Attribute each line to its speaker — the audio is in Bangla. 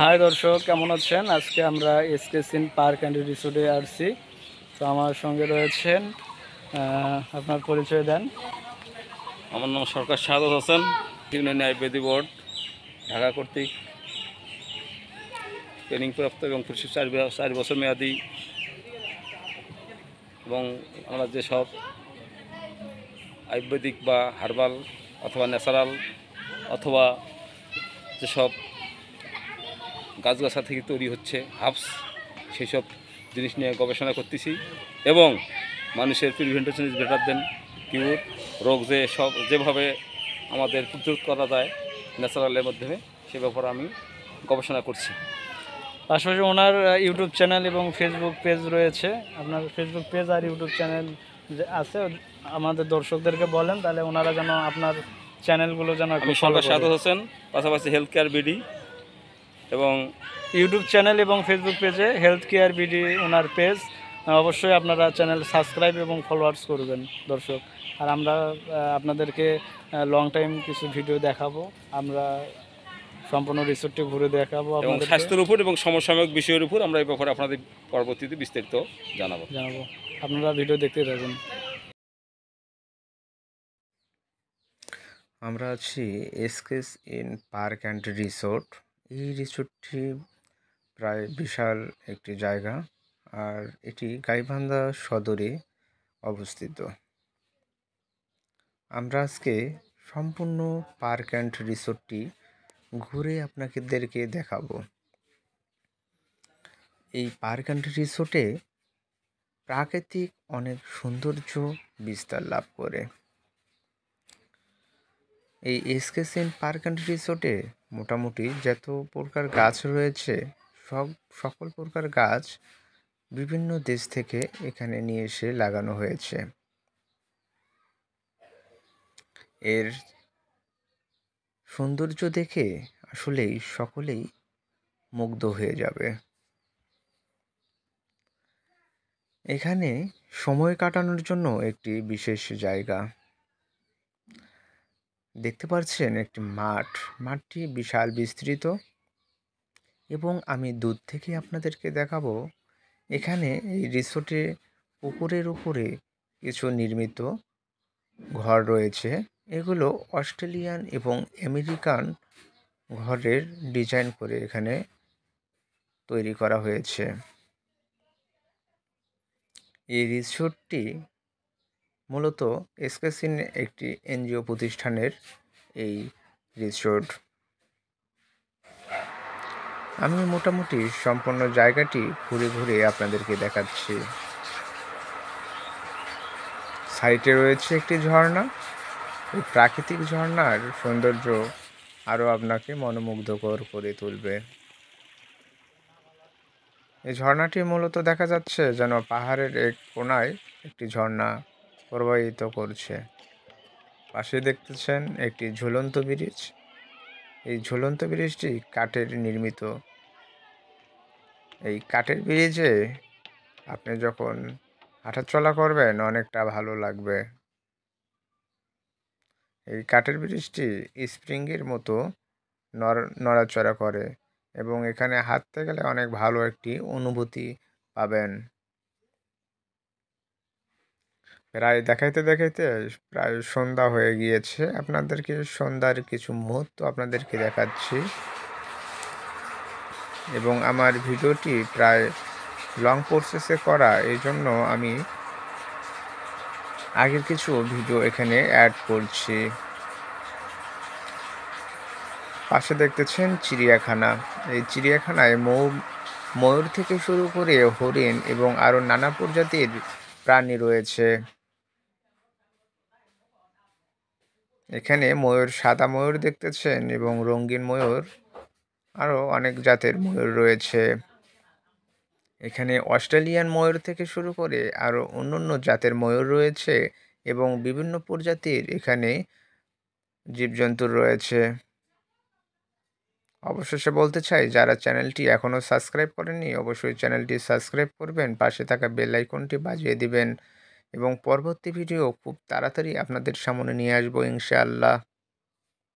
Speaker 1: হাই দর্শক, কেমন আছেন? আজকে আমরা এসকে সিন পার্ক অ্যান্ড রিসোর্টে আসছি। তো আমার সঙ্গে রয়েছেন, আপনার পরিচয় দেন।
Speaker 2: আমার নাম সরকার শাহাদাত হোসেন, ইউনিয়ন আয়ুর্বেদী বোর্ড ঢাকা কর্তৃক ট্রেনিংপ্রাপ্ত এবং 4 বছর মেয়াদি। এবং আমরা যেসব আয়ুর্বেদিক বা হার্বাল অথবা ন্যাচারাল অথবা যেসব গাছগাছা থেকে তৈরি হচ্ছে হার্বস, সেই সব জিনিস নিয়ে গবেষণা করতেছি এবং মানুষের প্রিভেন্টেশন ইজ বেটার দেন কিউর। রোগ যেভাবে আমাদের প্রতিরোধ করা যায় ন্যাচারালের মাধ্যমে, সে ব্যাপারে আমি গবেষণা করছি।
Speaker 1: পাশাপাশি ওনার ইউটিউব চ্যানেল এবং ফেসবুক পেজ রয়েছে। আপনার ফেসবুক পেজ আর ইউটিউব চ্যানেল যে আছে, আমাদের দর্শকদেরকে বলেন, তাহলে ওনারা যেন আপনার চ্যানেলগুলো যেন
Speaker 2: আমি সরকার শাহাদাত হোসেন, পাশাপাশি হেলথ কেয়ার বিডি এবং
Speaker 1: ইউটিউব চ্যানেল এবং ফেসবুক পেজে হেলথ কেয়ার বিডি ওনার পেজ। অবশ্যই আপনারা চ্যানেল সাবস্ক্রাইব এবং ফলোয়ার্স করবেন দর্শক। আর আমরা আপনাদেরকে লং টাইম কিছু ভিডিও দেখাবো, আমরা সম্পূর্ণ রিসোর্টটি ঘুরে দেখাবো
Speaker 2: এবং
Speaker 1: আপনাদেরকে,
Speaker 2: স্বাস্থ্যের উপর এবং সমসাময়িক বিষয়ের উপর আমরা এই ব্যাপারে আপনাদের পরবর্তীতে বিস্তারিত জানাবো।
Speaker 1: আপনারা ভিডিও দেখতে থাকুন।
Speaker 3: আমরা আছি এসকেস ইন পার্ক অ্যান্ড রিসোর্ট। এই রিসোর্টটি প্রায় বিশাল একটি জায়গা, আর এটি গাইবান্ধা সদরে অবস্থিত। আমরা আজকে সম্পূর্ণ পার্ক অ্যান্ড রিসোর্টটি ঘুরে আপনাদেরকে দেখাবো। এই পার্ক অ্যান্ড রিসোর্টে প্রাকৃতিক অনেক সৌন্দর্য বিস্তার লাভ করে। এই এসকেসিন পার্ক অ্যান্ড রিসোর্টে মোটামুটি যত প্রকার গাছ রয়েছে, সকল প্রকার গাছ বিভিন্ন দেশ থেকে এখানে নিয়ে এসে লাগানো হয়েছে। এর সৌন্দর্য দেখে আসলেই সকলেই মুগ্ধ হয়ে যাবে। এখানে সময় কাটানোর জন্য একটি বিশেষ জায়গা দেখতে পাচ্ছেন, একটি মাঠটি বিশাল বিস্তৃত, এবং আমি দূর থেকে আপনাদেরকে দেখাবো। এখানে এই রিসোর্টে পুকুরের উপরে কিছু নির্মিত ঘর রয়েছে। এগুলো অস্ট্রেলিয়ান এবং আমেরিকান ঘরের ডিজাইন করে এখানে তৈরি করা হয়েছে। এই রিসোর্টটি মূলত এসকেসিন একটি এনজিও প্রতিষ্ঠানের এই রিসোর্ট। আমি মোটামুটি সম্পূর্ণ জায়গাটি ঘুরে ঘুরে আপনাদেরকে দেখাচ্ছি। সাইডে রয়েছে একটি ঝর্ণা। এই প্রাকৃতিক ঝর্ণার সৌন্দর্য আরও আপনাকে মনোমুগ্ধকর করে তুলবে। এই ঝর্ণাটি মূলত দেখা যাচ্ছে যেন পাহাড়ের এক কোণায় একটি ঝর্ণা প্রবাহিত করছে। পাশে দেখতেছেন একটি ঝুলন্ত ব্রিজ। এই ঝুলন্ত ব্রিজটি কাঠের নির্মিত। এই কাঠের ব্রিজে আপনি যখন হাঁটাচলা করবেন অনেকটা ভালো লাগবে। এই কাঠের ব্রিজটি স্প্রিংয়ের মতো নড়াচড়া করে, এবং এখানে হাঁটতে গেলে অনেক ভালো একটি অনুভূতি পাবেন। প্রায় দেখাইতে দেখাইতে প্রায় সন্ধ্যা হয়ে গিয়েছে। আপনাদেরকে সন্ধ্যার কিছু মুহূর্ত আপনাদেরকে দেখাচ্ছি, এবং আমার ভিডিওটি প্রায় লং প্রসেসে করা, এই জন্য আমি আগের কিছু ভিডিও এখানে অ্যাড করছি। পাশে দেখতেছেন চিড়িয়াখানা। এই চিড়িয়াখানায় ময়ূর থেকে শুরু করে হরিণ এবং আরও নানা প্রজাতির প্রাণী রয়েছে। এখানে সাদা ময়ূর দেখতেছেন, এবং রঙিন ময়ূর, আরও অনেক জাতের ময়ূর রয়েছে। এখানে অস্ট্রেলিয়ান ময়ূর থেকে শুরু করে আরও অন্যান্য জাতের ময়ূর রয়েছে, এবং বিভিন্ন প্রজাতির এখানে জীবজন্তু রয়েছে। অবশেষে বলতে চাই, যারা চ্যানেলটি এখনও সাবস্ক্রাইব করেননি অবশ্যই চ্যানেলটি সাবস্ক্রাইব করবেন, পাশে থাকা বেল আইকনটি বাজিয়ে দিবেন, এবং পরবর্তী ভিডিও খুব তাড়াতাড়ি আপনাদের সামনে নিয়ে আসবো ইনশাআল্লাহ।